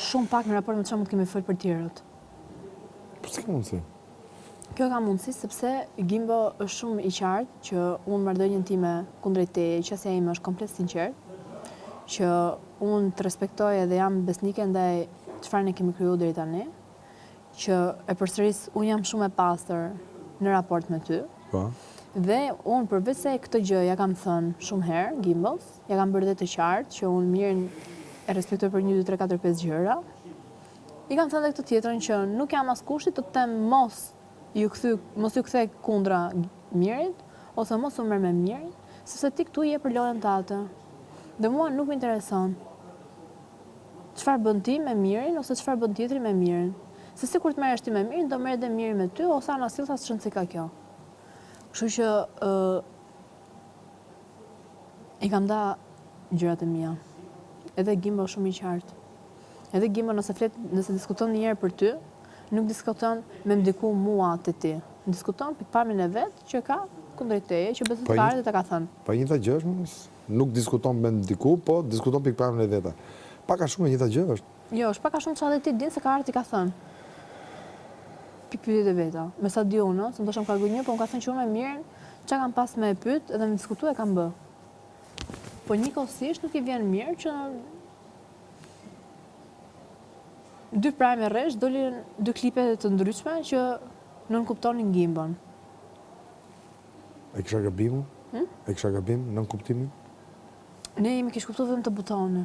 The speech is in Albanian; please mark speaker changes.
Speaker 1: shumë pak në raport me çfarë mund të kemi folë për tjerët.
Speaker 2: Po s'ka mundësi.
Speaker 1: Kjo ka mundësi sepse Gimbo është shumë i qartë që unë marrëdhënien time kundrejt teje, qasja ime është komplet sinqert, që unë të respektoj edhe jam besnike ndaj çfarë ne kemi krijuar deri tani, që e përsëris unë jam shumë e pastër në raport me ty.
Speaker 2: Po.
Speaker 1: Dhe unë përveç se këtë gjë ja kam thënë shumë herë Gimbos, ja kam bërë dhe të qartë që unë mirën e respektoj për 1, 2, 3, 4, 5 gjëra. I kam thënë edhe këtë tjetrën që nuk jam as kushtit të them mos ju kthy kundra Mirit ose mos u merr me Mirin, sepse ti këtu je për lojën tate. Dhe mua nuk më intereson çfarë bën ti me Mirin ose çfarë bën tjetri me Mirin. Se sikur të merresh ti me Mirin, do merret edhe Miri me ty ose anasillta ç'rëndsi ka kjo. Kështu që i kam da gjërat e mia. Edhe Gimbo shumë i qartë. Edhe Gimbo nëse diskuton një herë për ty, nuk diskuton me ndiku mua te ti. Diskuton pikpamjen e vet që ka kundrejt teje, që besimtarët e ta ka thënë.
Speaker 2: Po njëjta gjë është, nuk diskuton me ndiku, po diskuton pikpamjen e veta. Pak a shumë njëjta gjë është.
Speaker 1: Jo, është pak a shumë çfarë ti din se ka ardhur ti ka thënë. Pikpyetjet e veta. Me sa di unë, se ndoshta më ka gënjur, po më ka thënë që unë me Mirin çka kam pas me e pyet edhe me diskutu e kam bë. Po njëkohësisht nuk i vjen mirë që 2 prajme me rresh dolin 2 klipe të ndryshme që nuk kuptonin Gimbon.
Speaker 2: E kisha gabim? E kisha gabim në kuptimin?
Speaker 1: Ne jemi kish kuptuar vetëm të butone.